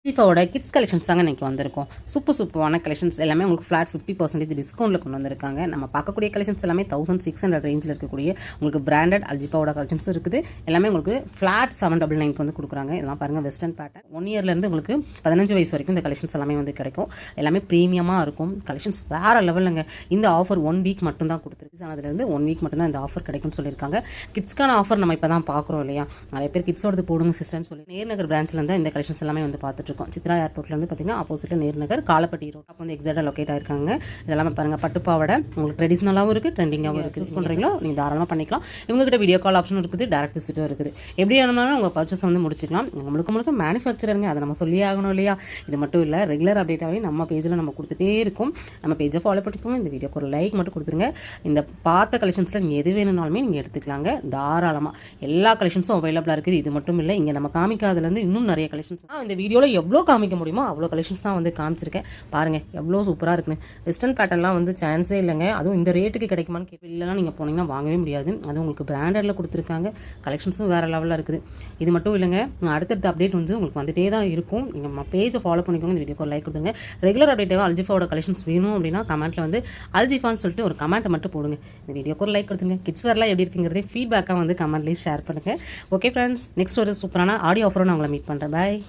அல்ஜிஃபாவோட kids collections தாங்க இன்றைக்கி வந்திருக்கும். சூப்பரான கலெக்ஷன்ஸ் எல்லாமே உங்களுக்கு ஃப்ளாட் 50% டிஸ்கவுண்ட்டில் கொண்டு வந்திருக்காங்க. நம்ம பார்க்கக்கூடிய கலெக்ஷன்ஸ் எல்லாமே 1600 ரேஞ்சில் இருக்கக்கூடிய உங்களுக்கு பிராண்டட் அல்ஜிஃபாவோட கலெக்ஷன்ஸும் இருக்குது. எல்லாமே உங்களுக்கு ஃப்ளாட் 799 வந்து கொடுக்குறாங்க. இதெல்லாம் பாருங்கள், வெஸ்டர்ன் பேட்டர்ன் 1 இயர்லேருந்து உங்களுக்கு 15 வயசு வரைக்கும் இந்த கலெக்ஷன்ஸ் எல்லாமே வந்து கிடைக்கும். எல்லாமே ப்ரீமியமாக இருக்கும். கலெக்ஷன்ஸ் வேறு லெவலுங்க. இந்த ஆஃபர் 1 வீக் மட்டும் தான் கொடுத்துருக்கு. அதுலேருந்து 1 வீக் மட்டும் தான் இந்த ஆஃபர் கிடைக்கும்னு சொல்லியிருக்காங்க. கிட்ஸ்க்கான ஆஃபர் நம்ம இப்போ தான் பார்க்குறோம் இல்லையா? நிறைய பேர் கிட்ஸோடது போடுங்க சிஸ்டர்னு சொல்லி நேர்நகர் பிரான்ச்லேருந்து இந்த கலெக்ஷன்ஸ் எல்லாமே வந்து பார்த்துட்டு சித்ரா ஏர்போர்ட்ல வந்து பார்த்தீங்கன்னா ஆப்போசிட்ல நேர்நகர் காலப்பட்டி ரோட் அப்போ வந்து எக்ஸாக்டாக லொக்கேட் ஆயிருக்காங்க. இதெல்லாம் பாருங்க, பட்டுப்பாவடை உங்களுக்கு ட்ரெடிஷ்னலாகவும் இருக்குது, ட்ரெண்டிங்காகவும் இருக்குது. யூஸ் பண்ணுறீங்களோ நீங்கள் தாராளமாக பண்ணிக்கலாம். இவங்ககிட்ட வீடியோ கால் ஆப்ஷனும் இருக்குது, டேரக்ட் விசிட்டும் இருக்குது. எப்படி வேணும்னாலும் உங்கள் பர்ச்சேஸ் வந்து முடிச்சிக்கலாம். முழுக்க மேனுஃபேக்சருங்க, அதை நம்ம சொல்லி ஆகணும் இல்லையா? இது மட்டும் இல்லை, ரெகுலர் அப்டேட்டாகவே நம்ம பேஜில் நம்ம கொடுத்துட்டே இருக்கும். நம்ம பேஜை ஃபாலோ பண்ணிக்கோங்க. இந்த வீடியோக்கு ஒரு லைக் மட்டும் கொடுத்துருங்க. இந்த பார்த்த கலெக்ஷன்ஸில் நீங்கள் எது வேணும்னாலுமே நீங்கள் எடுத்துக்கலாங்க தாராளமாக. எல்லா கலெக்ஷன்ஸும் அவைலபிளாக இருக்குது. இது மட்டும் இல்லை, இங்கே நம்ம காமிக்காதுலேருந்து இன்னும் நிறைய கலெக்ஷன்ஸ் இந்த வீடியோவில் எவ்வளோ காமிக்க முடியுமோ அவ்வளோ கலெக்ஷன்ஸ் தான் வந்து காமிச்சிருக்கேன். பாருங்கள் எவ்வளோ சூப்பராக இருக்குன்னு. வெஸ்டர்ன் பேட்டர்ன்லாம் வந்து சான்ஸே இல்லைங்க. அதுவும் இந்த ரேட்டுக்கு கிடைக்குமான்னு இல்லைனா நீங்கள் போனீங்கன்னா வாங்கவே முடியாது. அதுவும் உங்களுக்கு பிராண்டடில் கொடுத்துருக்காங்க. கலெக்ஷன்ஸும் வேறு லெவலில் இருக்குது. இது மட்டும் இல்லைங்க, அடுத்தடுத்த அப்டேட் வந்து உங்களுக்கு வந்துட்டே தான் இருக்கும். நீங்கள் நம்ம பேஜை ஃபாலோ பண்ணிக்கோங்க. இந்த வீடியோக்கு ஒரு லைக் கொடுத்துங்க. ரெகுலர் அப்டேட்டாக அல்ஜிஃபாவோட கலெக்ஷன்ஸ் வேணும் அப்படின்னா கமெண்ட்டில் வந்து அல்ஜிஃபான்னு சொல்லிட்டு ஒரு கமெண்ட்டை மட்டும் போடுங்க. இந்த வீடியோக்கு ஒரு லைக் கொடுத்துங்க. கிட்ஸ் வேர்லாம் எப்படி இருக்குங்கிறதே ஃபீட்பேக்காக வந்து கமெண்ட்லேயே ஷேர் பண்ணுங்கள். ஓகே ஃப்ரெண்ட்ஸ், நெக்ஸ்ட் ஒரு சூப்பரான ஆடியோ ஆஃபரோடு நான் உங்களை மீட் பண்ணுறேன். பாய்.